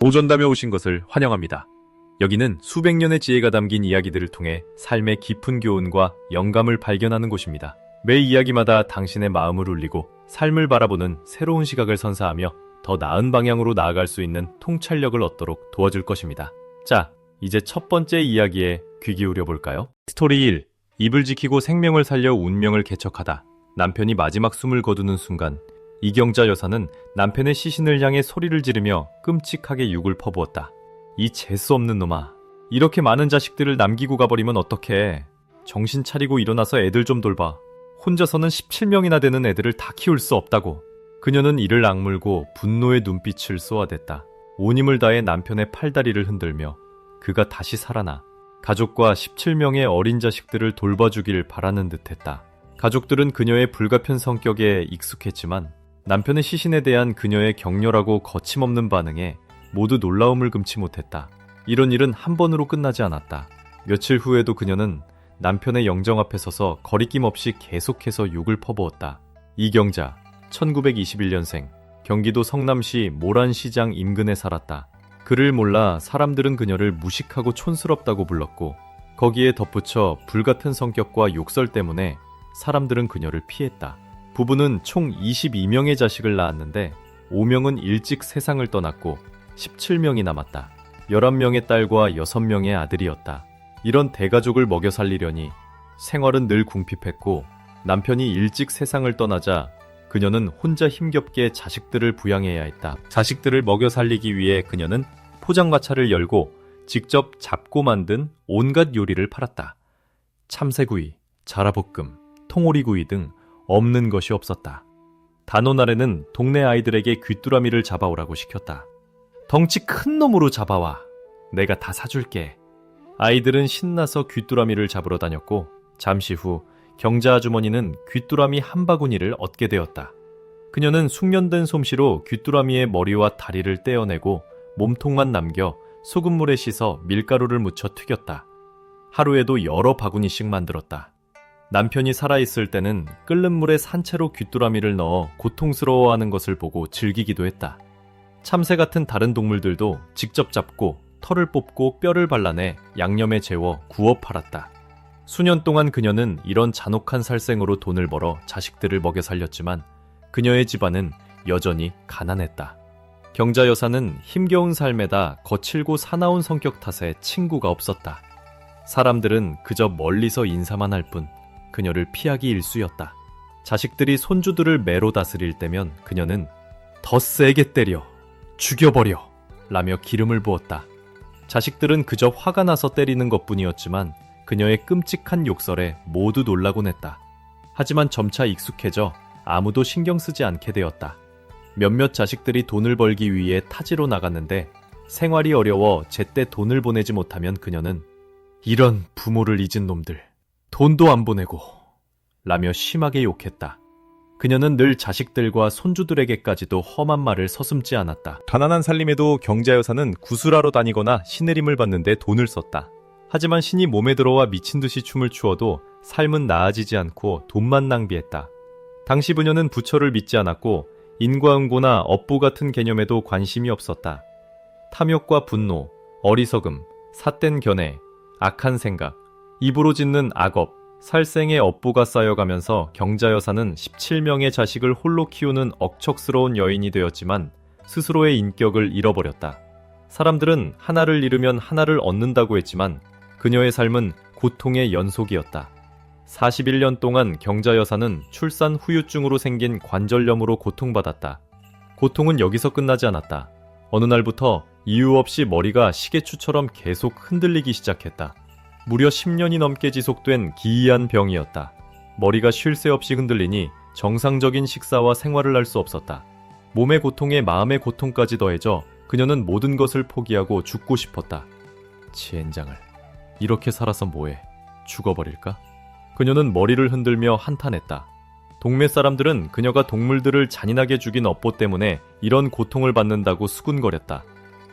오전담에 오신 것을 환영합니다. 여기는 수백 년의 지혜가 담긴 이야기들을 통해 삶의 깊은 교훈과 영감을 발견하는 곳입니다. 매 이야기마다 당신의 마음을 울리고 삶을 바라보는 새로운 시각을 선사하며 더 나은 방향으로 나아갈 수 있는 통찰력을 얻도록 도와줄 것입니다. 자, 이제 첫 번째 이야기에 귀 기울여 볼까요? 스토리 1. 입을 지키고 생명을 살려 운명을 개척하다. 남편이 마지막 숨을 거두는 순간 이경자 여사는 남편의 시신을 향해 소리를 지르며 끔찍하게 육을 퍼부었다. 이 재수 없는 놈아. 이렇게 많은 자식들을 남기고 가버리면 어떡해. 정신 차리고 일어나서 애들 좀 돌봐. 혼자서는 17명이나 되는 애들을 다 키울 수 없다고. 그녀는 이를 악물고 분노의 눈빛을 쏘아댔다. 온 힘을 다해 남편의 팔다리를 흔들며 그가 다시 살아나 가족과 17명의 어린 자식들을 돌봐주길 바라는 듯했다. 가족들은 그녀의 불가편 성격에 익숙했지만 남편의 시신에 대한 그녀의 격렬하고 거침없는 반응에 모두 놀라움을 금치 못했다. 이런 일은 한 번으로 끝나지 않았다. 며칠 후에도 그녀는 남편의 영정 앞에 서서 거리낌 없이 계속해서 욕을 퍼부었다. 이경자, 1921년생, 경기도 성남시 모란시장 인근에 살았다. 그를 몰라 사람들은 그녀를 무식하고 촌스럽다고 불렀고 거기에 덧붙여 불같은 성격과 욕설 때문에 사람들은 그녀를 피했다. 부부는 총 22명의 자식을 낳았는데 5명은 일찍 세상을 떠났고 17명이 남았다. 11명의 딸과 6명의 아들이었다. 이런 대가족을 먹여 살리려니 생활은 늘 궁핍했고 남편이 일찍 세상을 떠나자 그녀는 혼자 힘겹게 자식들을 부양해야 했다. 자식들을 먹여 살리기 위해 그녀는 포장마차를 열고 직접 잡고 만든 온갖 요리를 팔았다. 참새구이, 자라볶음, 통오리구이 등 없는 것이 없었다. 단오날에는 동네 아이들에게 귀뚜라미를 잡아오라고 시켰다. 덩치 큰 놈으로 잡아와. 내가 다 사줄게. 아이들은 신나서 귀뚜라미를 잡으러 다녔고 잠시 후 경자 아주머니는 귀뚜라미 한 바구니를 얻게 되었다. 그녀는 숙련된 솜씨로 귀뚜라미의 머리와 다리를 떼어내고 몸통만 남겨 소금물에 씻어 밀가루를 묻혀 튀겼다. 하루에도 여러 바구니씩 만들었다. 남편이 살아있을 때는 끓는 물에 산채로 귀뚜라미를 넣어 고통스러워하는 것을 보고 즐기기도 했다. 참새 같은 다른 동물들도 직접 잡고 털을 뽑고 뼈를 발라내 양념에 재워 구워 팔았다. 수년 동안 그녀는 이런 잔혹한 살생으로 돈을 벌어 자식들을 먹여 살렸지만 그녀의 집안은 여전히 가난했다. 경자 여사는 힘겨운 삶에다 거칠고 사나운 성격 탓에 친구가 없었다. 사람들은 그저 멀리서 인사만 할 뿐 그녀를 피하기 일쑤였다. 자식들이 손주들을 매로 다스릴 때면 그녀는 더 세게 때려, 죽여버려 라며 기름을 부었다. 자식들은 그저 화가 나서 때리는 것뿐이었지만 그녀의 끔찍한 욕설에 모두 놀라곤 했다. 하지만 점차 익숙해져 아무도 신경 쓰지 않게 되었다. 몇몇 자식들이 돈을 벌기 위해 타지로 나갔는데 생활이 어려워 제때 돈을 보내지 못하면 그녀는 이런 부모를 잊은 놈들, 돈도 안 보내고 라며 심하게 욕했다. 그녀는 늘 자식들과 손주들에게까지도 험한 말을 서슴지 않았다. 가난한 살림에도 경자 여사는 구슬하러 다니거나 신내림을 받는데 돈을 썼다. 하지만 신이 몸에 들어와 미친 듯이 춤을 추어도 삶은 나아지지 않고 돈만 낭비했다. 당시 부녀는 부처를 믿지 않았고 인과응고나 업보 같은 개념에도 관심이 없었다. 탐욕과 분노, 어리석음, 삿된 견해, 악한 생각, 입으로 짓는 악업, 살생의 업보가 쌓여가면서 경자 여사는 17명의 자식을 홀로 키우는 억척스러운 여인이 되었지만 스스로의 인격을 잃어버렸다. 사람들은 하나를 잃으면 하나를 얻는다고 했지만 그녀의 삶은 고통의 연속이었다. 41년 동안 경자 여사는 출산 후유증으로 생긴 관절염으로 고통받았다. 고통은 여기서 끝나지 않았다. 어느 날부터 이유 없이 머리가 시계추처럼 계속 흔들리기 시작했다. 무려 10년이 넘게 지속된 기이한 병이었다. 머리가 쉴 새 없이 흔들리니 정상적인 식사와 생활을 할 수 없었다. 몸의 고통에 마음의 고통까지 더해져 그녀는 모든 것을 포기하고 죽고 싶었다. 지엔장을. 이렇게 살아서 뭐해? 죽어버릴까? 그녀는 머리를 흔들며 한탄했다. 동네 사람들은 그녀가 동물들을 잔인하게 죽인 업보 때문에 이런 고통을 받는다고 수군거렸다.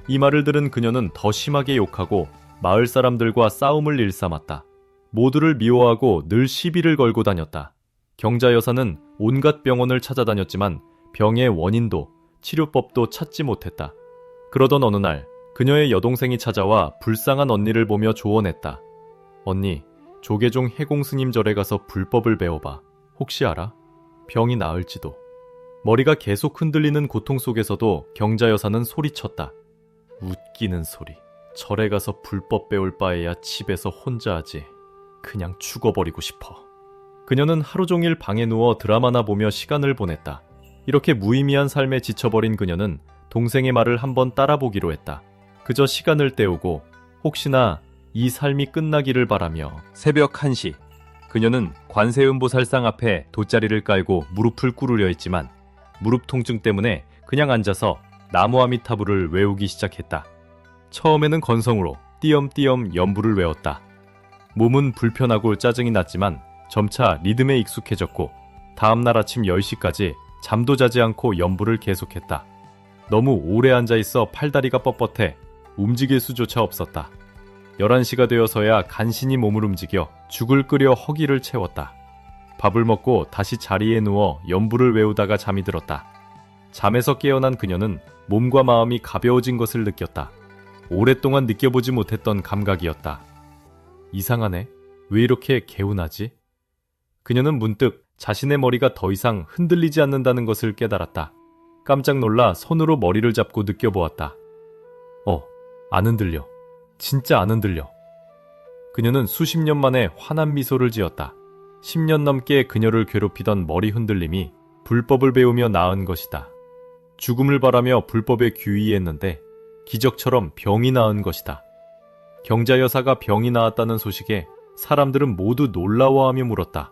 이 말을 들은 그녀는 더 심하게 욕하고 마을 사람들과 싸움을 일삼았다. 모두를 미워하고 늘 시비를 걸고 다녔다. 경자 여사는 온갖 병원을 찾아다녔지만 병의 원인도 치료법도 찾지 못했다. 그러던 어느 날 그녀의 여동생이 찾아와 불쌍한 언니를 보며 조언했다. 언니, 조계종 해공스님 절에 가서 불법을 배워봐. 혹시 알아? 병이 나을지도. 머리가 계속 흔들리는 고통 속에서도 경자 여사는 소리쳤다. 웃기는 소리. 절에 가서 불법 배울 바에야 집에서 혼자 하지. 그냥 죽어버리고 싶어. 그녀는 하루 종일 방에 누워 드라마나 보며 시간을 보냈다. 이렇게 무의미한 삶에 지쳐버린 그녀는 동생의 말을 한번 따라보기로 했다. 그저 시간을 때우고 혹시나 이 삶이 끝나기를 바라며. 새벽 1시, 그녀는 관세음보살상 앞에 돗자리를 깔고 무릎을 꿇으려 했지만 무릎 통증 때문에 그냥 앉아서 나무아미타불을 외우기 시작했다. 처음에는 건성으로 띄엄띄엄 연부를 외웠다. 몸은 불편하고 짜증이 났지만 점차 리듬에 익숙해졌고 다음날 아침 10시까지 잠도 자지 않고 연부를 계속했다. 너무 오래 앉아있어 팔다리가 뻣뻣해 움직일 수조차 없었다. 11시가 되어서야 간신히 몸을 움직여 죽을 끓여 허기를 채웠다. 밥을 먹고 다시 자리에 누워 연부를 외우다가 잠이 들었다. 잠에서 깨어난 그녀는 몸과 마음이 가벼워진 것을 느꼈다. 오랫동안 느껴보지 못했던 감각이었다. 이상하네. 왜 이렇게 개운하지? 그녀는 문득 자신의 머리가 더 이상 흔들리지 않는다는 것을 깨달았다. 깜짝 놀라 손으로 머리를 잡고 느껴보았다. 안 흔들려. 진짜 안 흔들려. 그녀는 수십 년 만에 환한 미소를 지었다. 10년 넘게 그녀를 괴롭히던 머리 흔들림이 불법을 배우며 나은 것이다. 죽음을 바라며 불법에 귀의했는데 기적처럼 병이 나은 것이다. 경자 여사가 병이 나았다는 소식에 사람들은 모두 놀라워하며 물었다.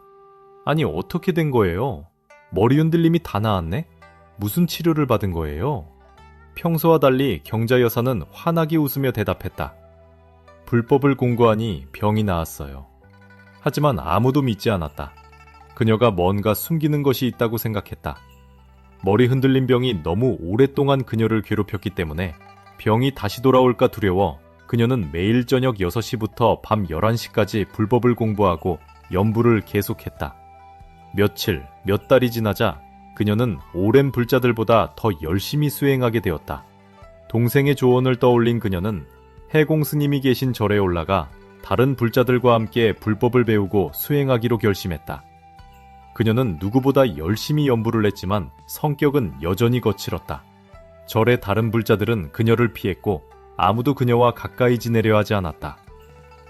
아니, 어떻게 된 거예요? 머리 흔들림이 다 나았네? 무슨 치료를 받은 거예요? 평소와 달리 경자 여사는 환하게 웃으며 대답했다. 불법을 공부하니 병이 나았어요. 하지만 아무도 믿지 않았다. 그녀가 뭔가 숨기는 것이 있다고 생각했다. 머리 흔들림 병이 너무 오랫동안 그녀를 괴롭혔기 때문에 병이 다시 돌아올까 두려워 그녀는 매일 저녁 6시부터 밤 11시까지 불법을 공부하고 연부를 계속했다. 며칠, 몇 달이 지나자 그녀는 오랜 불자들보다 더 열심히 수행하게 되었다. 동생의 조언을 떠올린 그녀는 해공스님이 계신 절에 올라가 다른 불자들과 함께 불법을 배우고 수행하기로 결심했다. 그녀는 누구보다 열심히 연부를 했지만 성격은 여전히 거칠었다. 절의 다른 불자들은 그녀를 피했고 아무도 그녀와 가까이 지내려 하지 않았다.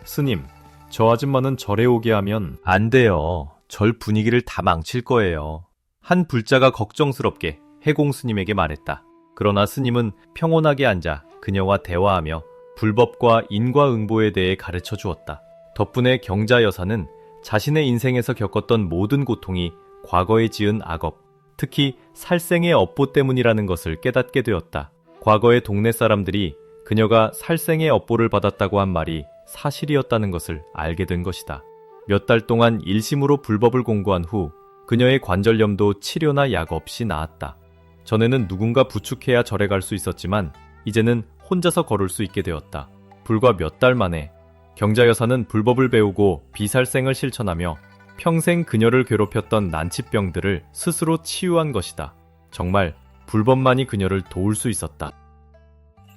스님, 저 아줌마는 절에 오게 하면 안 돼요. 절 분위기를 다 망칠 거예요. 한 불자가 걱정스럽게 해공스님에게 말했다. 그러나 스님은 평온하게 앉아 그녀와 대화하며 불법과 인과응보에 대해 가르쳐 주었다. 덕분에 경자 여사는 자신의 인생에서 겪었던 모든 고통이 과거에 지은 악업, 특히 살생의 업보 때문이라는 것을 깨닫게 되었다. 과거의 동네 사람들이 그녀가 살생의 업보를 받았다고 한 말이 사실이었다는 것을 알게 된 것이다. 몇 달 동안 일심으로 불법을 공부한 후 그녀의 관절염도 치료나 약 없이 나았다. 전에는 누군가 부축해야 절에 갈 수 있었지만 이제는 혼자서 걸을 수 있게 되었다. 불과 몇 달 만에 경자 여사는 불법을 배우고 비살생을 실천하며 평생 그녀를 괴롭혔던 난치병들을 스스로 치유한 것이다. 정말 불법만이 그녀를 도울 수 있었다.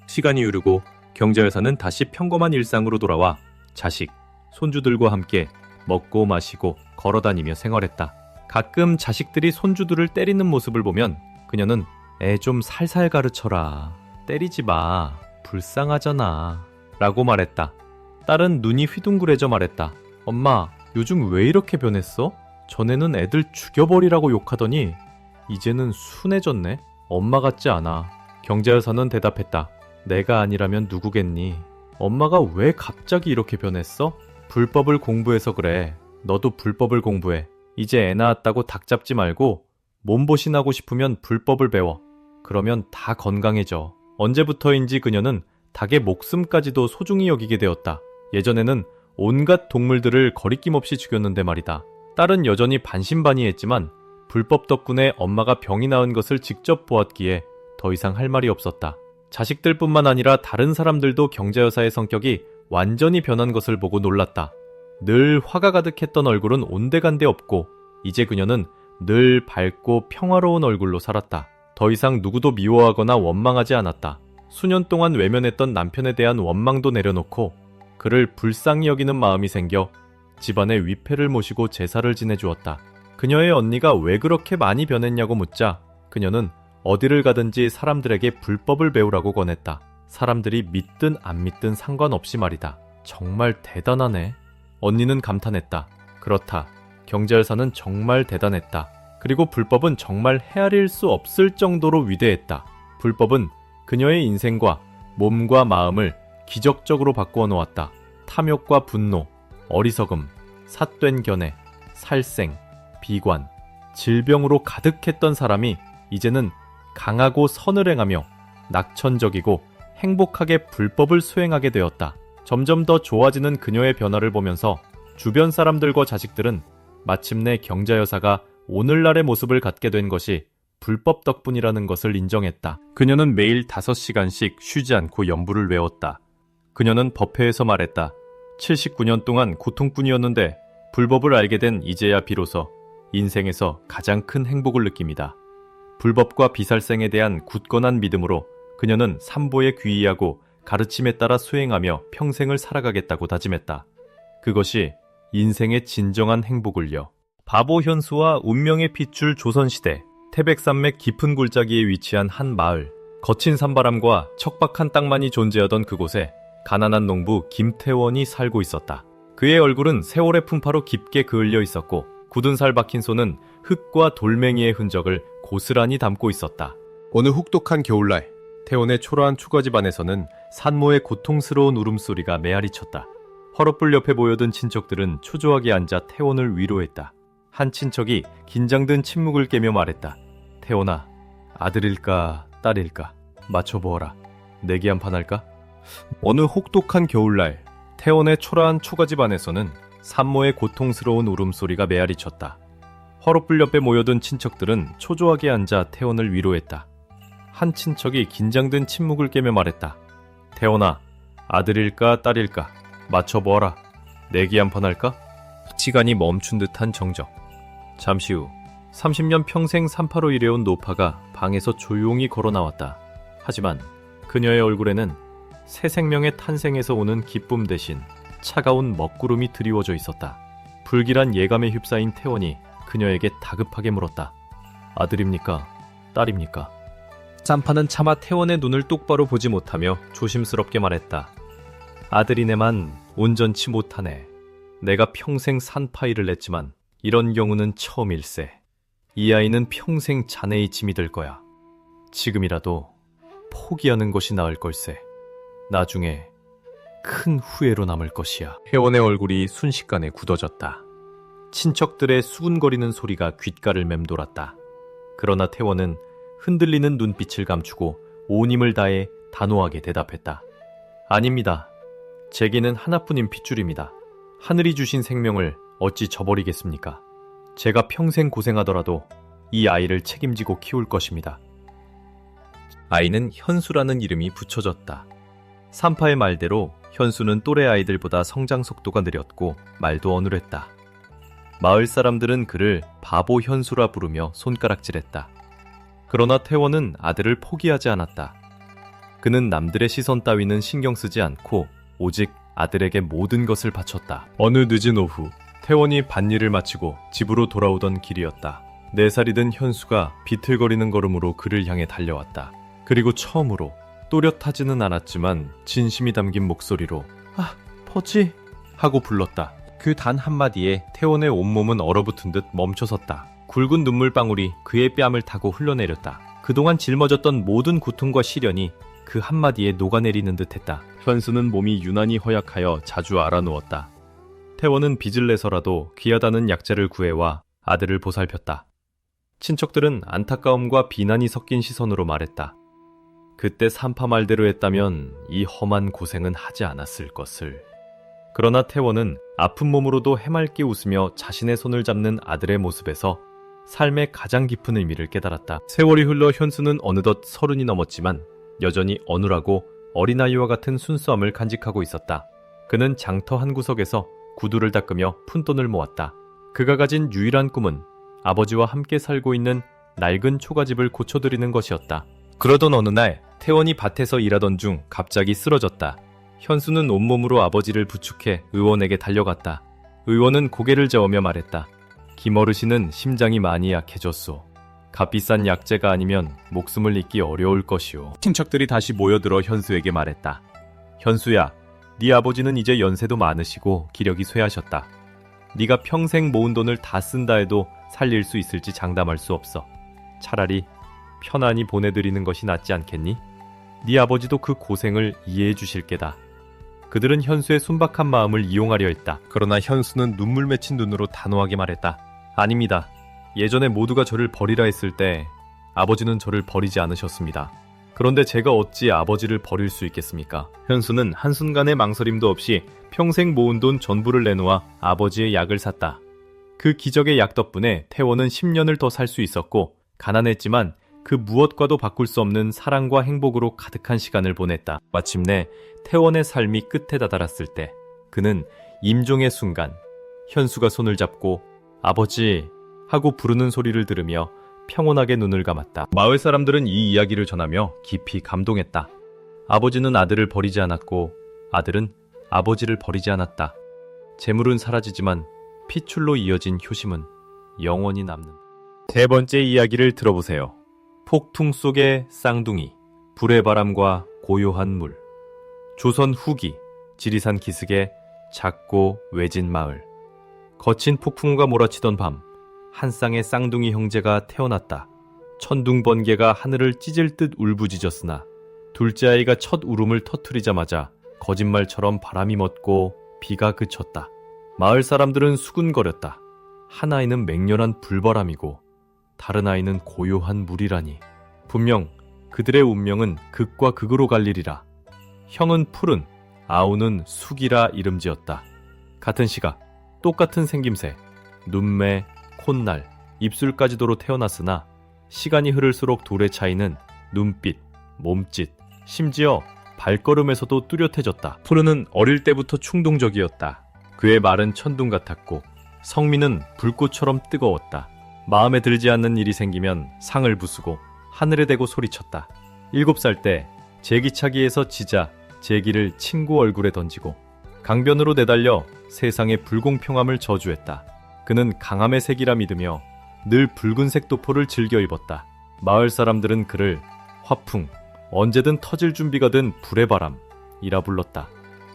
시간이 흐르고 경자 여사는 다시 평범한 일상으로 돌아와 자식, 손주들과 함께 먹고 마시고 걸어다니며 생활했다. 가끔 자식들이 손주들을 때리는 모습을 보면 그녀는 애 좀 살살 가르쳐라. 때리지 마. 불쌍하잖아. 라고 말했다. 딸은 눈이 휘둥그레져 말했다. 엄마, 요즘 왜 이렇게 변했어? 전에는 애들 죽여버리라고 욕하더니 이제는 순해졌네. 엄마 같지 않아. 경자 여사는 대답했다. 내가 아니라면 누구겠니? 엄마가 왜 갑자기 이렇게 변했어? 불법을 공부해서 그래. 너도 불법을 공부해. 이제 애 낳았다고 닭 잡지 말고 몸보신하고 싶으면 불법을 배워. 그러면 다 건강해져. 언제부터인지 그녀는 닭의 목숨까지도 소중히 여기게 되었다. 예전에는 온갖 동물들을 거리낌 없이 죽였는데 말이다. 딸은 여전히 반신반의했지만 불법 덕분에 엄마가 병이 나은 것을 직접 보았기에 더 이상 할 말이 없었다. 자식들뿐만 아니라 다른 사람들도 경자 여사의 성격이 완전히 변한 것을 보고 놀랐다. 늘 화가 가득했던 얼굴은 온데간데 없고 이제 그녀는 늘 밝고 평화로운 얼굴로 살았다. 더 이상 누구도 미워하거나 원망하지 않았다. 수년 동안 외면했던 남편에 대한 원망도 내려놓고 그를 불쌍히 여기는 마음이 생겨 집안의 위패를 모시고 제사를 지내주었다. 그녀의 언니가 왜 그렇게 많이 변했냐고 묻자 그녀는 어디를 가든지 사람들에게 불법을 배우라고 권했다. 사람들이 믿든 안 믿든 상관없이 말이다. 정말 대단하네. 언니는 감탄했다. 그렇다. 경제열사는 정말 대단했다. 그리고 불법은 정말 헤아릴 수 없을 정도로 위대했다. 불법은 그녀의 인생과 몸과 마음을 기적적으로 바꾸어 놓았다. 탐욕과 분노, 어리석음, 삿된 견해, 살생, 비관, 질병으로 가득했던 사람이 이제는 강하고 선을 행하며 낙천적이고 행복하게 불법을 수행하게 되었다. 점점 더 좋아지는 그녀의 변화를 보면서 주변 사람들과 자식들은 마침내 경자여사가 오늘날의 모습을 갖게 된 것이 불법 덕분이라는 것을 인정했다. 그녀는 매일 5시간씩 쉬지 않고 연부를 외웠다. 그녀는 법회에서 말했다. 79년 동안 고통뿐이었는데 불법을 알게 된 이제야 비로소 인생에서 가장 큰 행복을 느낍니다. 불법과 비살생에 대한 굳건한 믿음으로 그녀는 삼보에 귀의하고 가르침에 따라 수행하며 평생을 살아가겠다고 다짐했다. 그것이 인생의 진정한 행복을요. 바보 현수와 운명의 핏줄 조선시대 태백산맥 깊은 골짜기에 위치한 한 마을. 거친 산바람과 척박한 땅만이 존재하던 그곳에 가난한 농부 김태원이 살고 있었다. 그의 얼굴은 세월의 풍파로 깊게 그을려 있었고 굳은 살 박힌 손은 흙과 돌멩이의 흔적을 고스란히 담고 있었다. 어느 혹독한 겨울날 태원의 초라한 초가집 안에서는 산모의 고통스러운 울음소리가 메아리쳤다. 화롯불 옆에 모여든 친척들은 초조하게 앉아 태원을 위로했다. 한 친척이 긴장된 침묵을 깨며 말했다. 태원아, 아들일까 딸일까 맞춰보어라. 내기 한 판 할까? 어느 혹독한 겨울날 태원의 초라한 초가집 안에서는 산모의 고통스러운 울음소리가 메아리쳤다. 화롯불 옆에 모여든 친척들은 초조하게 앉아 태원을 위로했다. 한 친척이 긴장된 침묵을 깨며 말했다. 태원아, 아들일까 딸일까 맞춰보아라. 내기 한 판 할까? 시간이 멈춘 듯한 정적. 잠시 후 30년 평생 산파로 일해온 노파가 방에서 조용히 걸어 나왔다. 하지만 그녀의 얼굴에는 새 생명의 탄생에서 오는 기쁨 대신 차가운 먹구름이 드리워져 있었다. 불길한 예감에 휩싸인 태원이 그녀에게 다급하게 물었다. 아들입니까? 딸입니까? 산파는 차마 태원의 눈을 똑바로 보지 못하며 조심스럽게 말했다. 아들이네만 온전치 못하네. 내가 평생 산파 일을 했지만 이런 경우는 처음일세. 이 아이는 평생 자네의 짐이 될 거야. 지금이라도 포기하는 것이 나을 걸세. 나중에 큰 후회로 남을 것이야. 태원의 얼굴이 순식간에 굳어졌다. 친척들의 수군거리는 소리가 귓가를 맴돌았다. 그러나 태원은 흔들리는 눈빛을 감추고 온 힘을 다해 단호하게 대답했다. 아닙니다. 제게는 하나뿐인 핏줄입니다. 하늘이 주신 생명을 어찌 저버리겠습니까? 제가 평생 고생하더라도 이 아이를 책임지고 키울 것입니다. 아이는 현수라는 이름이 붙여졌다. 산파의 말대로 현수는 또래 아이들보다 성장 속도가 느렸고 말도 어눌했다. 마을 사람들은 그를 바보 현수라 부르며 손가락질했다. 그러나 태원은 아들을 포기하지 않았다. 그는 남들의 시선 따위는 신경 쓰지 않고 오직 아들에게 모든 것을 바쳤다. 어느 늦은 오후 태원이 밭일을 마치고 집으로 돌아오던 길이었다. 4살이 든 현수가 비틀거리는 걸음으로 그를 향해 달려왔다. 그리고 처음으로 또렷하지는 않았지만 진심이 담긴 목소리로 아, 버지 하고 불렀다. 그 단 한마디에 태원의 온몸은 얼어붙은 듯 멈춰섰다. 굵은 눈물방울이 그의 뺨을 타고 흘러내렸다. 그동안 짊어졌던 모든 고통과 시련이 그 한마디에 녹아내리는 듯했다. 현수는 몸이 유난히 허약하여 자주 알아누웠다. 태원은 빚을 내서라도 귀하다는 약재를 구해와 아들을 보살폈다. 친척들은 안타까움과 비난이 섞인 시선으로 말했다. 그때 산파 말대로 했다면 이 험한 고생은 하지 않았을 것을. 그러나 태원은 아픈 몸으로도 해맑게 웃으며 자신의 손을 잡는 아들의 모습에서 삶의 가장 깊은 의미를 깨달았다. 세월이 흘러 현수는 어느덧 30이 넘었지만 여전히 어눌하고 어린아이와 같은 순수함을 간직하고 있었다. 그는 장터 한 구석에서 구두를 닦으며 푼돈을 모았다. 그가 가진 유일한 꿈은 아버지와 함께 살고 있는 낡은 초가집을 고쳐드리는 것이었다. 그러던 어느 날 태원이 밭에서 일하던 중 갑자기 쓰러졌다. 현수는 온몸으로 아버지를 부축해 의원에게 달려갔다. 의원은 고개를 저으며 말했다. 김어르신은 심장이 많이 약해졌소. 값비싼 약재가 아니면 목숨을 잇기 어려울 것이오. 친척들이 다시 모여들어 현수에게 말했다. 현수야, 네 아버지는 이제 연세도 많으시고 기력이 쇠하셨다. 네가 평생 모은 돈을 다 쓴다 해도 살릴 수 있을지 장담할 수 없어. 차라리 편안히 보내드리는 것이 낫지 않겠니? 네 아버지도 그 고생을 이해해 주실 게다. 그들은 현수의 순박한 마음을 이용하려 했다. 그러나 현수는 눈물 맺힌 눈으로 단호하게 말했다. 아닙니다. 예전에 모두가 저를 버리라 했을 때 아버지는 저를 버리지 않으셨습니다. 그런데 제가 어찌 아버지를 버릴 수 있겠습니까? 현수는 한순간의 망설임도 없이 평생 모은 돈 전부를 내놓아 아버지의 약을 샀다. 그 기적의 약 덕분에 태원은 10년을 더 살 수 있었고 가난했지만 그 무엇과도 바꿀 수 없는 사랑과 행복으로 가득한 시간을 보냈다. 마침내 태원의 삶이 끝에 다다랐을 때 그는 임종의 순간 현수가 손을 잡고 아버지 하고 부르는 소리를 들으며 평온하게 눈을 감았다. 마을 사람들은 이 이야기를 전하며 깊이 감동했다. 아버지는 아들을 버리지 않았고 아들은 아버지를 버리지 않았다. 재물은 사라지지만 핏줄로 이어진 효심은 영원히 남는. 세 번째 이야기를 들어보세요. 폭풍 속의 쌍둥이, 불의 바람과 고요한 물. 조선 후기, 지리산 기슭의 작고 외진 마을. 거친 폭풍우가 몰아치던 밤, 한 쌍의 쌍둥이 형제가 태어났다. 천둥 번개가 하늘을 찢을 듯 울부짖었으나 둘째 아이가 첫 울음을 터뜨리자마자 거짓말처럼 바람이 멎고 비가 그쳤다. 마을 사람들은 수군거렸다. 한 아이는 맹렬한 불바람이고 다른 아이는 고요한 물이라니. 분명 그들의 운명은 극과 극으로 갈리리라. 형은 푸른, 아우는 숙이라 이름지었다. 같은 시각, 똑같은 생김새, 눈매, 콧날, 입술까지도로 태어났으나 시간이 흐를수록 둘의 차이는 눈빛, 몸짓, 심지어 발걸음에서도 뚜렷해졌다. 푸르는 어릴 때부터 충동적이었다. 그의 말은 천둥 같았고 성미는 불꽃처럼 뜨거웠다. 마음에 들지 않는 일이 생기면 상을 부수고 하늘에 대고 소리쳤다. 7살 때 제기차기에서 지자 제기를 친구 얼굴에 던지고 강변으로 내달려 세상의 불공평함을 저주했다. 그는 강함의 색이라 믿으며 늘 붉은색 도포를 즐겨 입었다. 마을 사람들은 그를 화풍, 언제든 터질 준비가 된 불의 바람이라 불렀다.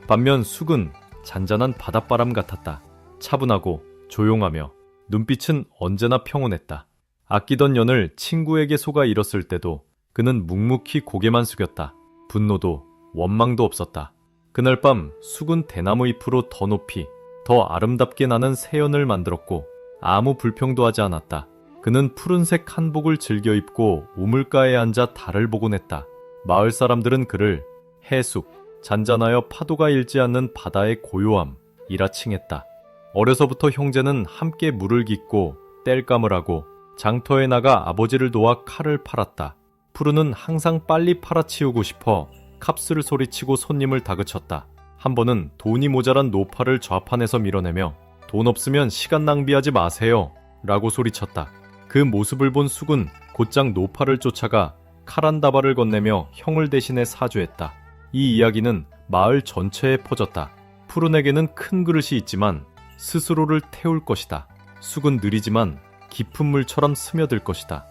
반면 숙은 잔잔한 바닷바람 같았다. 차분하고 조용하며 눈빛은 언제나 평온했다. 아끼던 연을 친구에게 속아 잃었을 때도 그는 묵묵히 고개만 숙였다. 분노도 원망도 없었다. 그날 밤 숙은 대나무 잎으로 더 높이 더 아름답게 나는 새연을 만들었고 아무 불평도 하지 않았다. 그는 푸른색 한복을 즐겨 입고 우물가에 앉아 달을 보곤 했다. 마을 사람들은 그를 해숙, 잔잔하여 파도가 일지 않는 바다의 고요함이라 칭했다. 어려서부터 형제는 함께 물을 깃고 땔감을 하고 장터에 나가 아버지를 도와 칼을 팔았다. 푸르는 항상 빨리 팔아치우고 싶어 캅스를 소리치고 손님을 다그쳤다. 한 번은 돈이 모자란 노파를 좌판에서 밀어내며 돈 없으면 시간 낭비하지 마세요 라고 소리쳤다. 그 모습을 본 숙은 곧장 노파를 쫓아가 칼 한 다발을 건네며 형을 대신해 사죄했다. 이 이야기는 마을 전체에 퍼졌다. 푸른에게는 큰 그릇이 있지만 스스로를 태울 것이다. 숙은 느리지만 깊은 물처럼 스며들 것이다.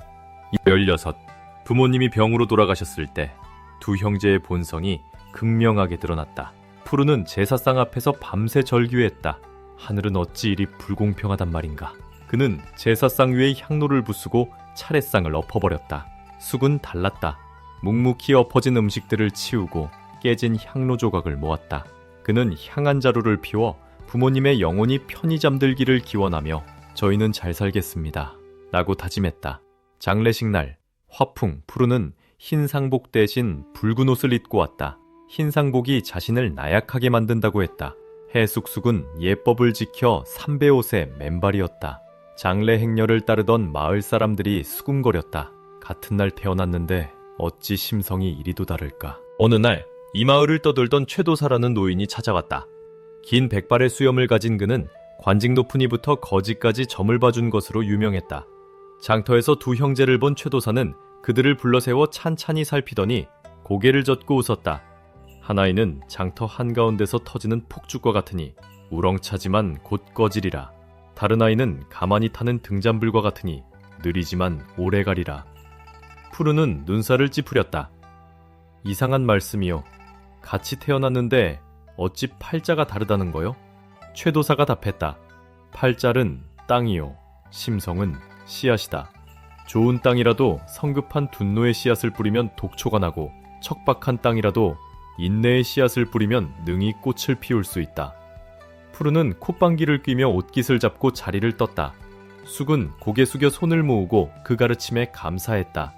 16. 부모님이 병으로 돌아가셨을 때 두 형제의 본성이 극명하게 드러났다. 푸르는 제사상 앞에서 밤새 절규했다. 하늘은 어찌 이리 불공평하단 말인가. 그는 제사상 위에 향로를 부수고 차례상을 엎어버렸다. 숙은 달랐다. 묵묵히 엎어진 음식들을 치우고 깨진 향로 조각을 모았다. 그는 향한 자루를 피워 부모님의 영혼이 편히 잠들기를 기원하며 저희는 잘 살겠습니다 라고 다짐했다. 장례식 날 화풍 푸르는 흰 상복 대신 붉은 옷을 입고 왔다. 흰 상복이 자신을 나약하게 만든다고 했다. 해숙숙은 예법을 지켜 삼배옷의 맨발이었다. 장례 행렬을 따르던 마을 사람들이 수군거렸다. 같은 날 태어났는데 어찌 심성이 이리도 다를까. 어느 날 이 마을을 떠돌던 최도사라는 노인이 찾아왔다. 긴 백발의 수염을 가진 그는 관직 높은 이부터 거지까지 점을 봐준 것으로 유명했다. 장터에서 두 형제를 본 최도사는 그들을 불러세워 찬찬히 살피더니 고개를 젓고 웃었다. 한 아이는 장터 한가운데서 터지는 폭죽과 같으니 우렁차지만 곧 꺼지리라. 다른 아이는 가만히 타는 등잔불과 같으니 느리지만 오래 가리라. 푸르는 눈살을 찌푸렸다. 이상한 말씀이요. 같이 태어났는데 어찌 팔자가 다르다는 거요? 최도사가 답했다. 팔자는 땅이요. 심성은 씨앗이다. 좋은 땅이라도 성급한 분노의 씨앗을 뿌리면 독초가 나고 척박한 땅이라도 인내의 씨앗을 뿌리면 능히 꽃을 피울 수 있다. 푸르는 콧방귀를 뀌며 옷깃을 잡고 자리를 떴다. 쑥은 고개 숙여 손을 모으고 그 가르침에 감사했다.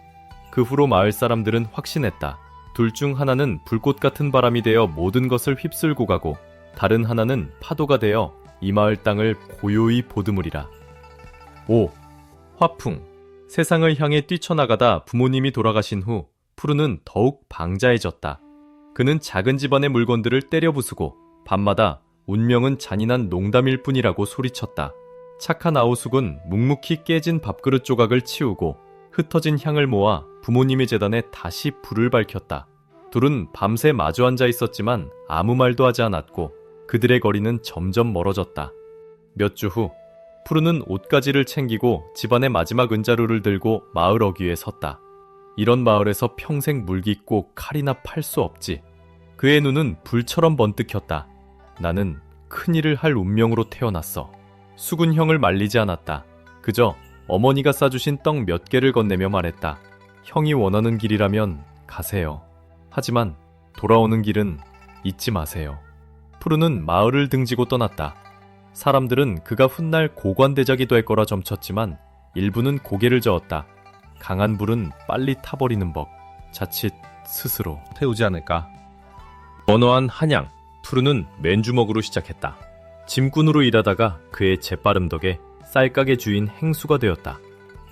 그 후로 마을 사람들은 확신했다. 둘 중 하나는 불꽃 같은 바람이 되어 모든 것을 휩쓸고 가고 다른 하나는 파도가 되어 이 마을 땅을 고요히 보드물이라. 5. 화풍. 세상을 향해 뛰쳐나가다 부모님이 돌아가신 후 푸르는 더욱 방자해졌다. 그는 작은 집안의 물건들을 때려 부수고 밤마다 운명은 잔인한 농담일 뿐이라고 소리쳤다. 착한 아우숙은 묵묵히 깨진 밥그릇 조각을 치우고 흩어진 향을 모아 부모님의 제단에 다시 불을 밝혔다. 둘은 밤새 마주 앉아 있었지만 아무 말도 하지 않았고 그들의 거리는 점점 멀어졌다. 몇 주 후 푸르는 옷가지를 챙기고 집안의 마지막 은자루를 들고 마을 어귀에 섰다. 이런 마을에서 평생 물깃고 칼이나 팔 수 없지. 그의 눈은 불처럼 번뜩였다. 나는 큰일을 할 운명으로 태어났어. 쑥은 형을 말리지 않았다. 그저 어머니가 싸주신 떡 몇 개를 건네며 말했다. 형이 원하는 길이라면 가세요. 하지만 돌아오는 길은 잊지 마세요. 푸르는 마을을 등지고 떠났다. 사람들은 그가 훗날 고관대작이 될 거라 점쳤지만 일부는 고개를 저었다. 강한 불은 빨리 타버리는 법. 자칫 스스로 태우지 않을까. 번화한 한양. 푸르는 맨주먹으로 시작했다. 짐꾼으로 일하다가 그의 재빠름 덕에 쌀가게 주인 행수가 되었다.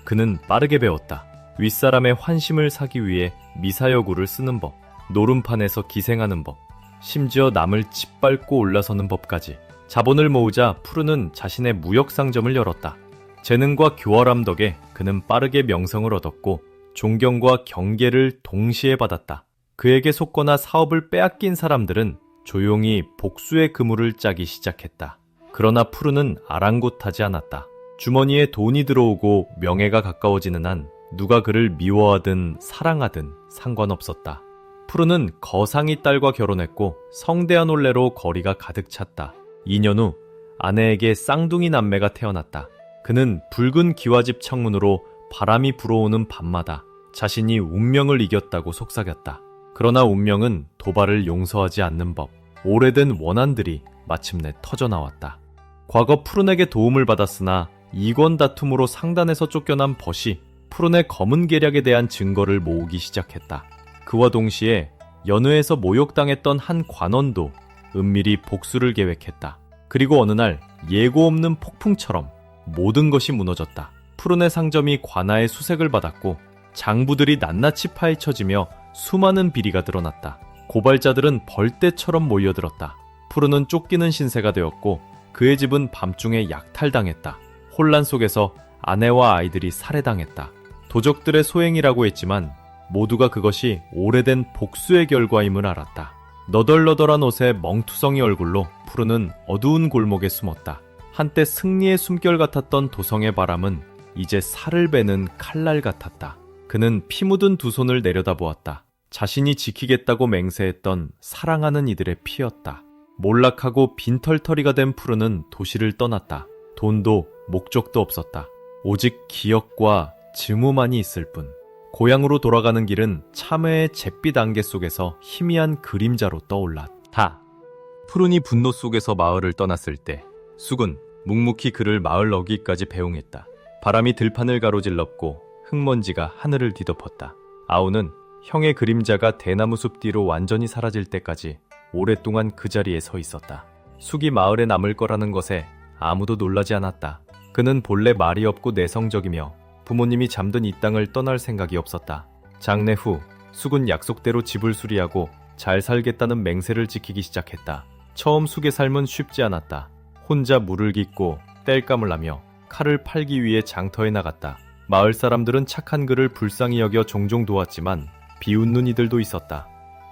그는 빠르게 배웠다. 윗사람의 환심을 사기 위해 미사여구를 쓰는 법, 노름판에서 기생하는 법, 심지어 남을 짓밟고 올라서는 법까지. 자본을 모으자 푸르는 자신의 무역상점을 열었다. 재능과 교활함 덕에 그는 빠르게 명성을 얻었고 존경과 경계를 동시에 받았다. 그에게 속거나 사업을 빼앗긴 사람들은 조용히 복수의 그물을 짜기 시작했다. 그러나 푸르는 아랑곳하지 않았다. 주머니에 돈이 들어오고 명예가 가까워지는 한 누가 그를 미워하든 사랑하든 상관없었다. 푸르는 거상이 딸과 결혼했고 성대한 혼례로 거리가 가득 찼다. 2년 후 아내에게 쌍둥이 남매가 태어났다. 그는 붉은 기와집 창문으로 바람이 불어오는 밤마다 자신이 운명을 이겼다고 속삭였다. 그러나 운명은 도발을 용서하지 않는 법. 오래된 원한들이 마침내 터져나왔다. 과거 푸른에게 도움을 받았으나 이권 다툼으로 상단에서 쫓겨난 벗이 푸른의 검은 계략에 대한 증거를 모으기 시작했다. 그와 동시에 연회에서 모욕당했던 한 관원도 은밀히 복수를 계획했다. 그리고 어느 날 예고 없는 폭풍처럼 모든 것이 무너졌다. 푸른의 상점이 관아의 수색을 받았고 장부들이 낱낱이 파헤쳐지며 수많은 비리가 드러났다. 고발자들은 벌떼처럼 모여들었다. 푸른은 쫓기는 신세가 되었고 그의 집은 밤중에 약탈당했다. 혼란 속에서 아내와 아이들이 살해당했다. 도적들의 소행이라고 했지만 모두가 그것이 오래된 복수의 결과임을 알았다. 너덜너덜한 옷에 멍투성이 얼굴로 푸르는 어두운 골목에 숨었다. 한때 승리의 숨결 같았던 도성의 바람은 이제 살을 베는 칼날 같았다. 그는 피 묻은 두 손을 내려다보았다. 자신이 지키겠다고 맹세했던 사랑하는 이들의 피였다. 몰락하고 빈털터리가 된 푸르는 도시를 떠났다. 돈도 목적도 없었다. 오직 기억과 증오만이 있을 뿐. 고향으로 돌아가는 길은 참회의 잿빛 안개 속에서 희미한 그림자로 떠올랐다. 푸른이 분노 속에서 마을을 떠났을 때 쑥은 묵묵히 그를 마을 어귀까지 배웅했다. 바람이 들판을 가로질렀고 흙먼지가 하늘을 뒤덮었다. 아우는 형의 그림자가 대나무 숲 뒤로 완전히 사라질 때까지 오랫동안 그 자리에 서 있었다. 쑥이 마을에 남을 거라는 것에 아무도 놀라지 않았다. 그는 본래 말이 없고 내성적이며 부모님이 잠든 이 땅을 떠날 생각이 없었다. 장례 후 쑥은 약속대로 집을 수리하고 잘 살겠다는 맹세를 지키기 시작했다. 처음 쑥의 삶은 쉽지 않았다. 혼자 물을 깃고 땔감을 하며 칼을 팔기 위해 장터에 나갔다. 마을 사람들은 착한 그를 불쌍히 여겨 종종 도왔지만 비웃는 이들도 있었다.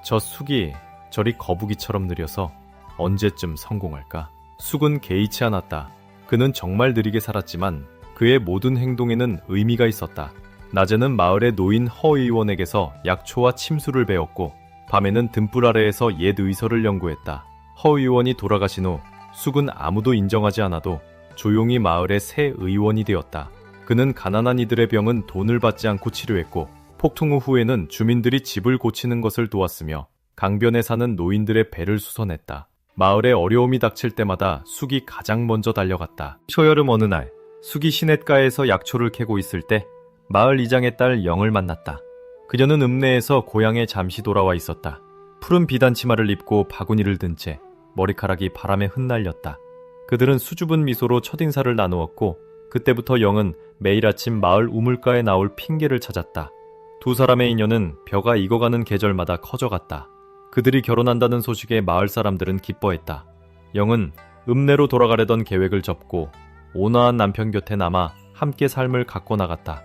저 쑥이 저리 거북이처럼 느려서 언제쯤 성공할까? 쑥은 개의치 않았다. 그는 정말 느리게 살았지만 그의 모든 행동에는 의미가 있었다. 낮에는 마을의 노인 허 의원에게서 약초와 침수를 배웠고 밤에는 등불 아래에서 옛 의서를 연구했다. 허 의원이 돌아가신 후 쑥은 아무도 인정하지 않아도 조용히 마을의 새 의원이 되었다. 그는 가난한 이들의 병은 돈을 받지 않고 치료했고 폭풍 후에는 주민들이 집을 고치는 것을 도왔으며 강변에 사는 노인들의 배를 수선했다. 마을에 어려움이 닥칠 때마다 쑥이 가장 먼저 달려갔다. 초여름 어느 날 쑥이 시냇가에서 약초를 캐고 있을 때 마을 이장의 딸 영을 만났다. 그녀는 읍내에서 고향에 잠시 돌아와 있었다. 푸른 비단 치마를 입고 바구니를 든 채 머리카락이 바람에 흩날렸다. 그들은 수줍은 미소로 첫인사를 나누었고 그때부터 영은 매일 아침 마을 우물가에 나올 핑계를 찾았다. 두 사람의 인연은 벼가 익어가는 계절마다 커져갔다. 그들이 결혼한다는 소식에 마을 사람들은 기뻐했다. 영은 읍내로 돌아가려던 계획을 접고 온화한 남편 곁에 남아 함께 삶을 갖고 나갔다.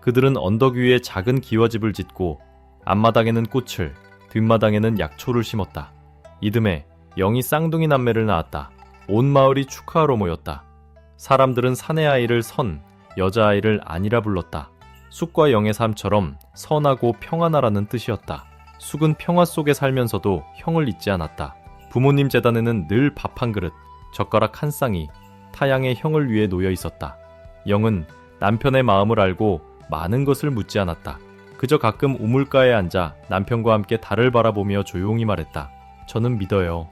그들은 언덕 위에 작은 기와집을 짓고 앞마당에는 꽃을, 뒷마당에는 약초를 심었다. 이듬해 영이 쌍둥이 남매를 낳았다. 온 마을이 축하하러 모였다. 사람들은 사내 아이를 선, 여자아이를 안이라 불렀다. 쑥과 영의 삶처럼 선하고 평안하라는 뜻이었다. 쑥은 평화 속에 살면서도 형을 잊지 않았다. 부모님 재단에는 늘 밥 한 그릇, 젓가락 한 쌍이 타양의 형을 위해 놓여 있었다. 영은 남편의 마음을 알고 많은 것을 묻지 않았다. 그저 가끔 우물가에 앉아 남편과 함께 달을 바라보며 조용히 말했다. 저는 믿어요.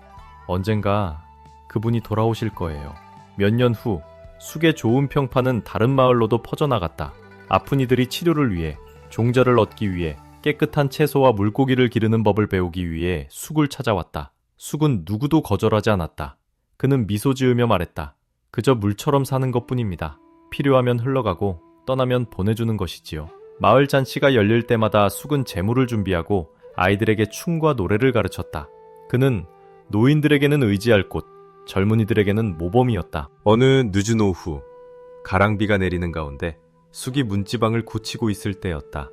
언젠가 그분이 돌아오실 거예요. 몇 년 후 쑥의 좋은 평판은 다른 마을로도 퍼져나갔다. 아픈 이들이 치료를 위해, 종자를 얻기 위해, 깨끗한 채소와 물고기를 기르는 법을 배우기 위해 쑥을 찾아왔다. 쑥은 누구도 거절하지 않았다. 그는 미소 지으며 말했다. 그저 물처럼 사는 것뿐입니다. 필요하면 흘러가고 떠나면 보내주는 것이지요. 마을 잔치가 열릴 때마다 쑥은 제물을 준비하고 아이들에게 춤과 노래를 가르쳤다. 그는 노인들에게는 의지할 곳, 젊은이들에게는 모범이었다. 어느 늦은 오후, 가랑비가 내리는 가운데 쑥이 문지방을 고치고 있을 때였다.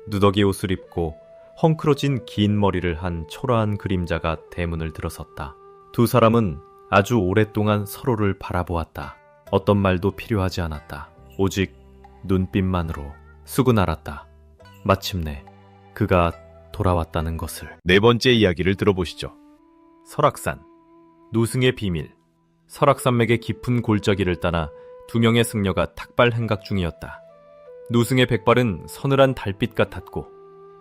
누더기 옷을 입고 헝클어진 긴 머리를 한 초라한 그림자가 대문을 들어섰다. 두 사람은 아주 오랫동안 서로를 바라보았다. 어떤 말도 필요하지 않았다. 오직 눈빛만으로 쑥은 알았다. 마침내 그가 돌아왔다는 것을. 네 번째 이야기를 들어보시죠. 설악산. 노승의 비밀. 설악산맥의 깊은 골짜기를 따라 두 명의 승려가 탁발 행각 중이었다. 노승의 백발은 서늘한 달빛 같았고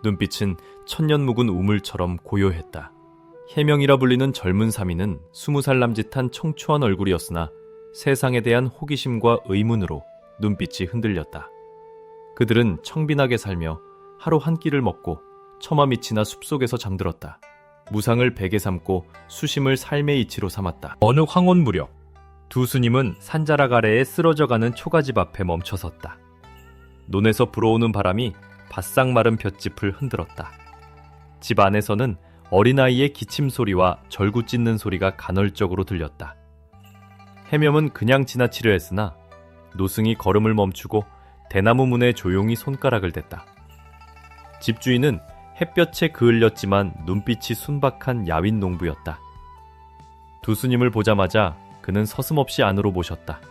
눈빛은 천년 묵은 우물처럼 고요했다. 해명이라 불리는 젊은 사미는 20살 남짓한 청초한 얼굴이었으나 세상에 대한 호기심과 의문으로 눈빛이 흔들렸다. 그들은 청빈하게 살며 하루 한 끼를 먹고 처마 밑이나 숲속에서 잠들었다. 무상을 베개 삼고 수심을 삶의 이치로 삼았다. 어느 황혼 무렵 두 스님은 산자락 아래에 쓰러져가는 초가집 앞에 멈춰섰다. 논에서 불어오는 바람이 바싹 마른 볏짚을 흔들었다. 집 안에서는 어린아이의 기침 소리와 절구 찢는 소리가 간헐적으로 들렸다. 해명은 그냥 지나치려 했으나 노승이 걸음을 멈추고 대나무 문에 조용히 손가락을 댔다. 집주인은 햇볕에 그을렸지만 눈빛이 순박한 야윈 농부였다. 두 스님을 보자마자 그는 서슴없이 안으로 모셨다.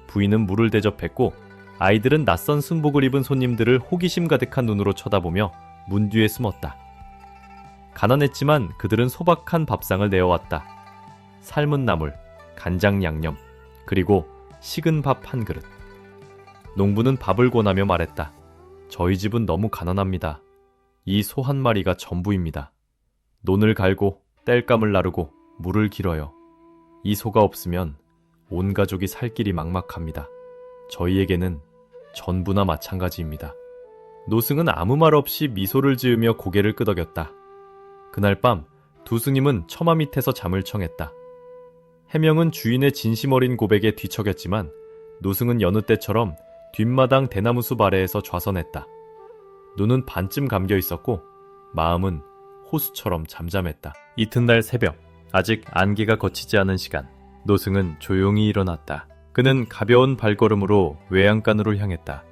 부인은 물을 대접했고 아이들은 낯선 순복을 입은 손님들을 호기심 가득한 눈으로 쳐다보며 문 뒤에 숨었다. 가난했지만 그들은 소박한 밥상을 내어왔다. 삶은 나물, 간장 양념, 그리고 식은 밥 한 그릇. 농부는 밥을 권하며 말했다. 저희 집은 너무 가난합니다. 이 소 한 마리가 전부입니다. 논을 갈고 땔감을 나르고 물을 길어요. 이 소가 없으면 온 가족이 살 길이 막막합니다. 저희에게는 전부나 마찬가지입니다. 노승은 아무 말 없이 미소를 지으며 고개를 끄덕였다. 그날 밤 두 스님은 처마 밑에서 잠을 청했다. 해명은 주인의 진심 어린 고백에 뒤척였지만 노승은 여느 때처럼 뒷마당 대나무숲 아래에서 좌선했다. 눈은 반쯤 감겨 있었고 마음은 호수처럼 잠잠했다. 이튿날 새벽, 아직 안개가 걷히지 않은 시간, 노승은 조용히 일어났다. 그는 가벼운 발걸음으로 외양간으로 향했다.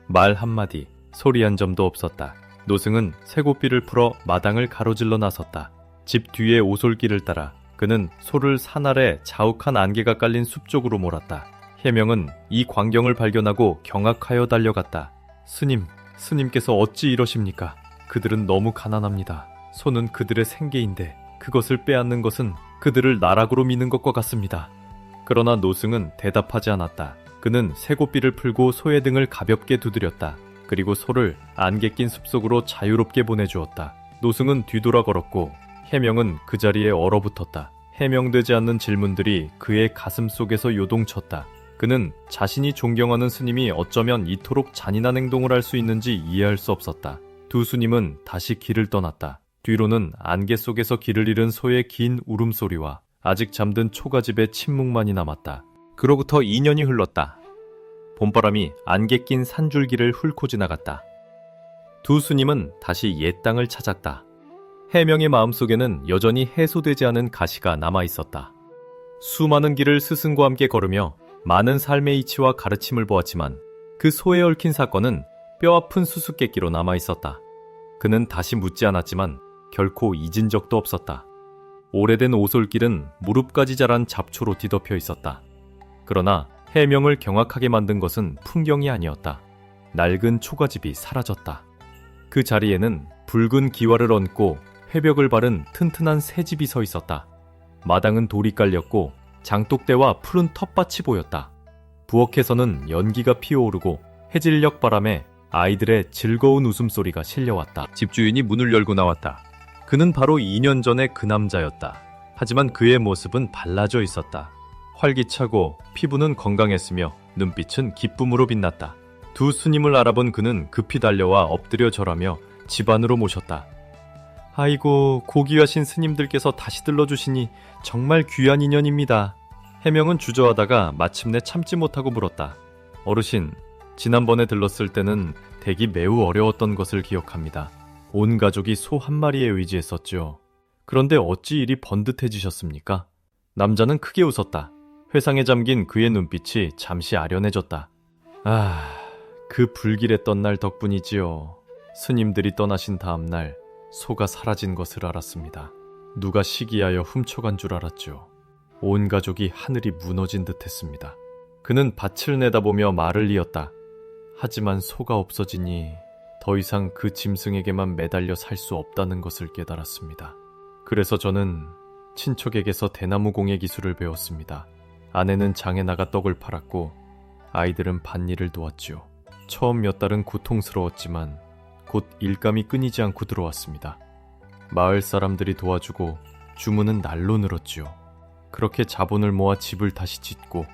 말 한마디, 소리 한 점도 없었다. 노승은 쇠고삐를 풀어 마당을 가로질러 나섰다. 집 뒤에 오솔길을 따라 그는 소를 산 아래 자욱한 안개가 깔린 숲 쪽으로 몰았다. 해명은 이 광경을 발견하고 경악하여 달려갔다. 스님께서 어찌 이러십니까? 그들은 너무 가난합니다. 소는 그들의 생계인데 그것을 빼앗는 것은 그들을 나락으로 미는 것과 같습니다. 그러나 노승은 대답하지 않았다. 그는 쇠고삐를 풀고 소의 등을 가볍게 두드렸다. 그리고 소를 안개 낀 숲속으로 자유롭게 보내주었다. 노승은 뒤돌아 걸었고 해명은 그 자리에 얼어붙었다. 해명되지 않는 질문들이 그의 가슴 속에서 요동쳤다. 그는 자신이 존경하는 스님이 어쩌면 이토록 잔인한 행동을 할 수 있는지 이해할 수 없었다. 두 스님은 다시 길을 떠났다. 뒤로는 안개 속에서 길을 잃은 소의 긴 울음소리와 아직 잠든 초가집의 침묵만이 남았다. 그로부터 2년이 흘렀다. 봄바람이 안개 낀 산줄기를 훑고 지나갔다. 두 스님은 다시 옛 땅을 찾았다. 해명의 마음속에는 여전히 해소되지 않은 가시가 남아있었다. 수많은 길을 스승과 함께 걸으며 많은 삶의 이치와 가르침을 보았지만 그 소에 얽힌 사건은 뼈아픈 수수께끼로 남아있었다. 그는 다시 묻지 않았지만 결코 잊은 적도 없었다. 오래된 오솔길은 무릎까지 자란 잡초로 뒤덮여 있었다. 그러나 해명을 경악하게 만든 것은 풍경이 아니었다. 낡은 초가집이 사라졌다. 그 자리에는 붉은 기와를 얹고 회벽을 바른 튼튼한 새 집이 서 있었다. 마당은 돌이 깔렸고 장독대와 푸른 텃밭이 보였다. 부엌에서는 연기가 피어오르고 해질녘 바람에 아이들의 즐거운 웃음소리가 실려왔다. 집주인이 문을 열고 나왔다. 그는 바로 2년 전의 그 남자였다. 하지만 그의 모습은 달라져 있었다. 활기차고 피부는 건강했으며 눈빛은 기쁨으로 빛났다. 두 스님을 알아본 그는 급히 달려와 엎드려 절하며 집 안으로 모셨다. 아이고, 고귀하신 스님들께서 다시 들러주시니 정말 귀한 인연입니다. 해명은 주저하다가 마침내 참지 못하고 물었다. 어르신, 지난번에 들렀을 때는 댁이 매우 어려웠던 것을 기억합니다. 온 가족이 소 한 마리에 의지했었죠. 그런데 어찌 이리 번듯해지셨습니까? 남자는 크게 웃었다. 회상에 잠긴 그의 눈빛이 잠시 아련해졌다. 그 불길했던 날 덕분이지요. 스님들이 떠나신 다음 날 소가 사라진 것을 알았습니다. 누가 시기하여 훔쳐간 줄 알았죠. 온 가족이 하늘이 무너진 듯 했습니다. 그는 밭을 내다보며 말을 이었다. 하지만 소가 없어지니 더 이상 그 짐승에게만 매달려 살 수 없다는 것을 깨달았습니다. 그래서 저는 친척에게서 대나무 공예 기술을 배웠습니다. 아내는 장에 나가 떡을 팔았고 아이들은 밭일을 도왔지요. 처음 몇 달은 고통스러웠지만 곧 일감이 끊이지 않고 들어왔습니다. 마을 사람들이 도와주고 주문은 날로 늘었지요. 그렇게 자본을 모아 집을 다시 짓고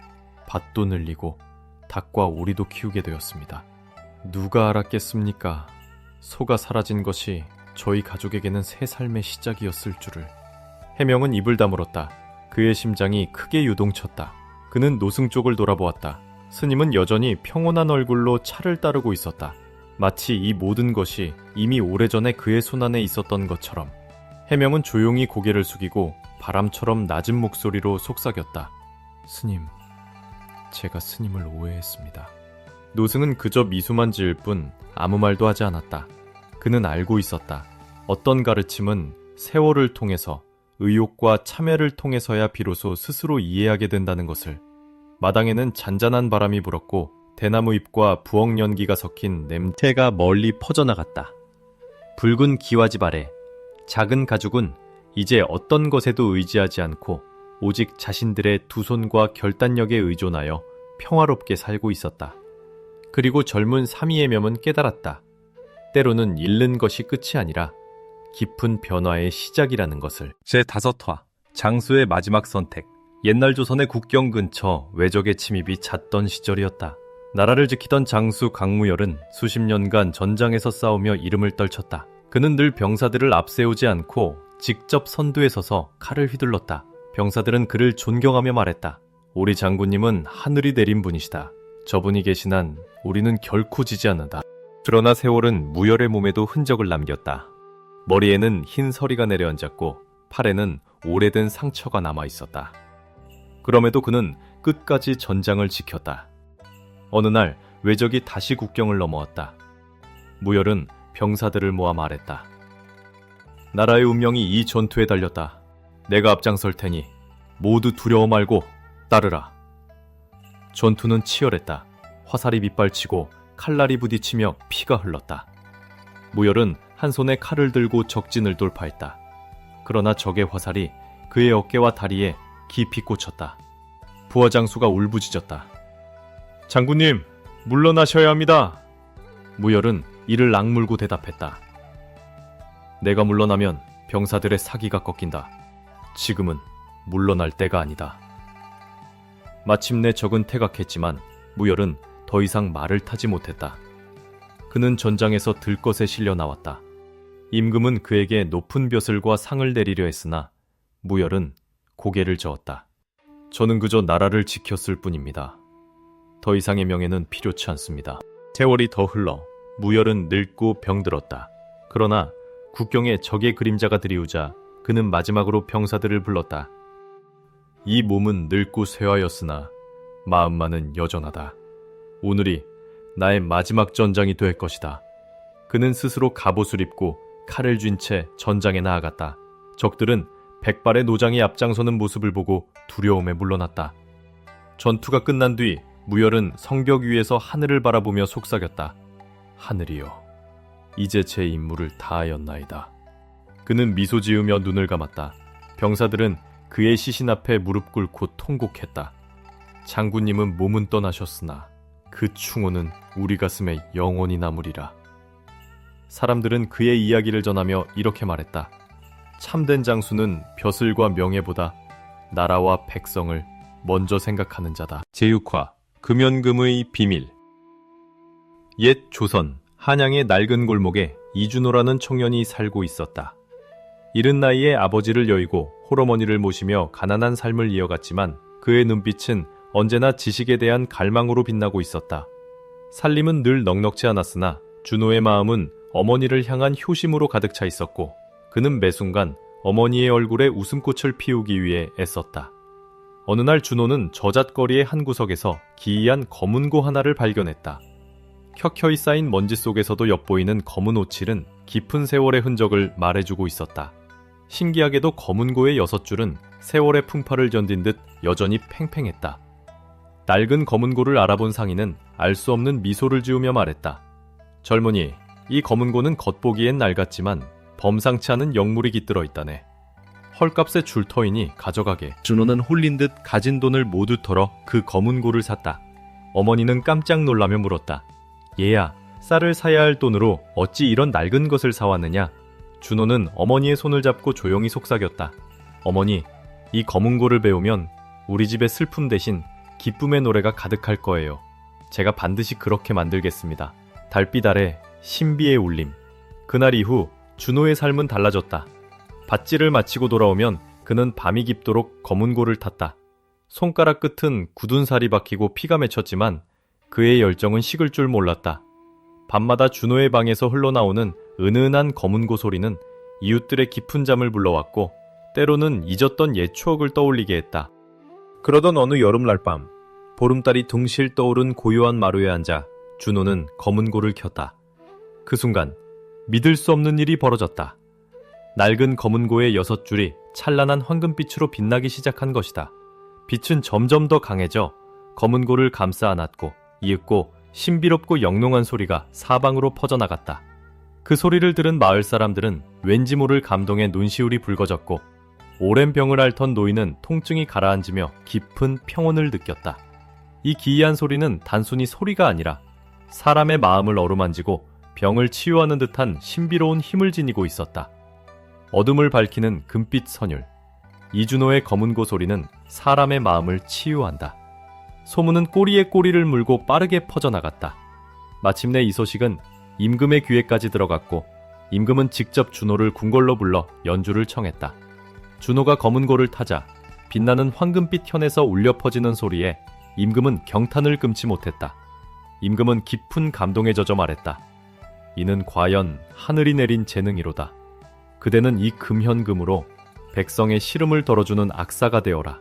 밭도 늘리고 닭과 오리도 키우게 되었습니다. 누가 알았겠습니까? 소가 사라진 것이 저희 가족에게는 새 삶의 시작이었을 줄을. 해명은 입을 다물었다. 그의 심장이 크게 요동쳤다. 그는 노승 쪽을 돌아보았다. 스님은 여전히 평온한 얼굴로 차를 따르고 있었다. 마치 이 모든 것이 이미 오래전에 그의 손안에 있었던 것처럼. 해명은 조용히 고개를 숙이고 바람처럼 낮은 목소리로 속삭였다. 스님, 제가 스님을 오해했습니다. 노승은 그저 미소만 지을 뿐 아무 말도 하지 않았다. 그는 알고 있었다. 어떤 가르침은 세월을 통해서, 의욕과 참회를 통해서야 비로소 스스로 이해하게 된다는 것을. 마당에는 잔잔한 바람이 불었고 대나무 잎과 부엌 연기가 섞인 냄새가 멀리 퍼져나갔다. 붉은 기와집 아래 작은 가족은 이제 어떤 것에도 의지하지 않고 오직 자신들의 두 손과 결단력에 의존하여 평화롭게 살고 있었다. 그리고 젊은 삼이의 묘은 깨달았다. 때로는 잃는 것이 끝이 아니라 깊은 변화의 시작이라는 것을. 제5화 장수의 마지막 선택. 옛날 조선의 국경 근처 외적의 침입이 잦던 시절이었다. 나라를 지키던 장수 강무열은 수십 년간 전장에서 싸우며 이름을 떨쳤다. 그는 늘 병사들을 앞세우지 않고 직접 선두에 서서 칼을 휘둘렀다. 병사들은 그를 존경하며 말했다. 우리 장군님은 하늘이 내린 분이시다. 저분이 계신 한 우리는 결코 지지 않는다. 그러나 세월은 무열의 몸에도 흔적을 남겼다. 머리에는 흰 서리가 내려앉았고 팔에는 오래된 상처가 남아있었다. 그럼에도 그는 끝까지 전장을 지켰다. 어느 날 외적이 다시 국경을 넘어왔다. 무열은 병사들을 모아 말했다. 나라의 운명이 이 전투에 달렸다. 내가 앞장설 테니 모두 두려워 말고 따르라. 전투는 치열했다. 화살이 빗발치고 칼날이 부딪히며 피가 흘렀다. 무열은 한 손에 칼을 들고 적진을 돌파했다. 그러나 적의 화살이 그의 어깨와 다리에 깊이 꽂혔다. 부하장수가 울부짖었다. 장군님, 물러나셔야 합니다. 무열은 이를 악물고 대답했다. 내가 물러나면 병사들의 사기가 꺾인다. 지금은 물러날 때가 아니다. 마침내 적은 퇴각했지만 무열은 더 이상 말을 타지 못했다. 그는 전장에서 들것에 실려 나왔다. 임금은 그에게 높은 벼슬과 상을 내리려 했으나 무열은 고개를 저었다. 저는 그저 나라를 지켰을 뿐입니다. 더 이상의 명예는 필요치 않습니다. 세월이 더 흘러 무열은 늙고 병들었다. 그러나 국경에 적의 그림자가 드리우자 그는 마지막으로 병사들을 불렀다. 이 몸은 늙고 쇠하였으나 마음만은 여전하다. 오늘이 나의 마지막 전장이 될 것이다. 그는 스스로 갑옷을 입고 칼을 쥔 채 전장에 나아갔다. 적들은 백발의 노장이 앞장서는 모습을 보고 두려움에 물러났다. 전투가 끝난 뒤 무열은 성벽 위에서 하늘을 바라보며 속삭였다. 하늘이여, 이제 제 임무를 다하였나이다. 그는 미소 지으며 눈을 감았다. 병사들은 그의 시신 앞에 무릎 꿇고 통곡했다. 장군님은 몸은 떠나셨으나 그 충호는 우리 가슴에 영원히 남으리라. 사람들은 그의 이야기를 전하며 이렇게 말했다. 참된 장수는 벼슬과 명예보다 나라와 백성을 먼저 생각하는 자다. 제6화 금연금의 비밀. 옛 조선 한양의 낡은 골목에 이준호라는 청년이 살고 있었다. 이른 나이에 아버지를 여의고 홀어머니를 모시며 가난한 삶을 이어갔지만 그의 눈빛은 언제나 지식에 대한 갈망으로 빛나고 있었다. 살림은 늘 넉넉지 않았으나 준호의 마음은 어머니를 향한 효심으로 가득 차 있었고 그는 매순간 어머니의 얼굴에 웃음꽃을 피우기 위해 애썼다. 어느 날 준호는 저잣거리의 한 구석에서 기이한 검은고 하나를 발견했다. 켜켜이 쌓인 먼지 속에서도 엿보이는 검은 오칠은 깊은 세월의 흔적을 말해주고 있었다. 신기하게도 검은고의 6줄은 세월의 풍파를 견딘 듯 여전히 팽팽했다. 낡은 검은고를 알아본 상인은 알 수 없는 미소를 지으며 말했다. 젊은이, 이 검은고는 겉보기엔 낡았지만 범상치 않은 영물이 깃들어 있다네. 헐값에 줄 터이니 가져가게. 준호는 홀린 듯 가진 돈을 모두 털어 그 검은고를 샀다. 어머니는 깜짝 놀라며 물었다. 얘야, 쌀을 사야 할 돈으로 어찌 이런 낡은 것을 사왔느냐? 준호는 어머니의 손을 잡고 조용히 속삭였다. 어머니, 이 검은고를 배우면 우리 집의 슬픔 대신 기쁨의 노래가 가득할 거예요. 제가 반드시 그렇게 만들겠습니다. 달빛 아래 신비의 울림. 그날 이후 준호의 삶은 달라졌다. 밭질을 마치고 돌아오면 그는 밤이 깊도록 검은고를 탔다. 손가락 끝은 굳은 살이 박히고 피가 맺혔지만 그의 열정은 식을 줄 몰랐다. 밤마다 준호의 방에서 흘러나오는 은은한 검은고 소리는 이웃들의 깊은 잠을 불러왔고 때로는 잊었던 옛 추억을 떠올리게 했다. 그러던 어느 여름날 밤, 보름달이 둥실 떠오른 고요한 마루에 앉아 준호는 검은고를 켰다. 그 순간 믿을 수 없는 일이 벌어졌다. 낡은 검은고의 6줄이 찬란한 황금빛으로 빛나기 시작한 것이다. 빛은 점점 더 강해져 검은고를 감싸 안았고 이윽고 신비롭고 영롱한 소리가 사방으로 퍼져나갔다. 그 소리를 들은 마을 사람들은 왠지 모를 감동에 눈시울이 붉어졌고 오랜 병을 앓던 노인은 통증이 가라앉으며 깊은 평온을 느꼈다. 이 기이한 소리는 단순히 소리가 아니라 사람의 마음을 어루만지고 병을 치유하는 듯한 신비로운 힘을 지니고 있었다. 어둠을 밝히는 금빛 선율. 이준호의 검은고 소리는 사람의 마음을 치유한다. 소문은 꼬리에 꼬리를 물고 빠르게 퍼져나갔다. 마침내 이 소식은 임금의 귀에까지 들어갔고 임금은 직접 준호를 궁궐로 불러 연주를 청했다. 준호가 검은고를 타자 빛나는 황금빛 현에서 울려 퍼지는 소리에 임금은 경탄을 금치 못했다. 임금은 깊은 감동에 젖어 말했다. 이는 과연 하늘이 내린 재능이로다. 그대는 이 금현금으로 백성의 시름을 덜어주는 악사가 되어라.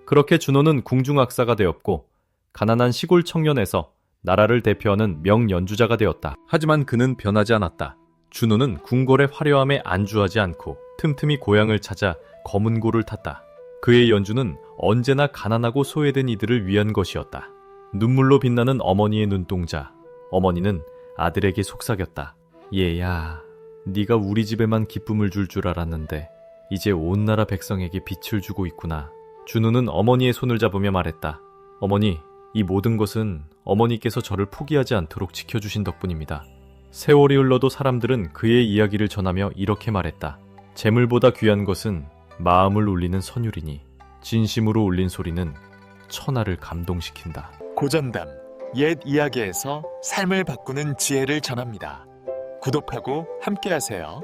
그렇게 준호는 궁중악사가 되었고 가난한 시골 청년에서 나라를 대표하는 명연주자가 되었다. 하지만 그는 변하지 않았다. 준호는 궁궐의 화려함에 안주하지 않고 틈틈이 고향을 찾아 검은 고를 탔다. 그의 연주는 언제나 가난하고 소외된 이들을 위한 것이었다. 눈물로 빛나는 어머니의 눈동자. 어머니는 아들에게 속삭였다. 얘야, 네가 우리 집에만 기쁨을 줄 줄 알았는데 이제 온 나라 백성에게 빛을 주고 있구나. 준우는 어머니의 손을 잡으며 말했다. 어머니, 이 모든 것은 어머니께서 저를 포기하지 않도록 지켜주신 덕분입니다. 세월이 흘러도 사람들은 그의 이야기를 전하며 이렇게 말했다. 재물보다 귀한 것은 마음을 울리는 선율이니 진심으로 울린 소리는 천하를 감동시킨다. 고전담, 옛 이야기에서 삶을 바꾸는 지혜를 전합니다. 구독하고 함께하세요.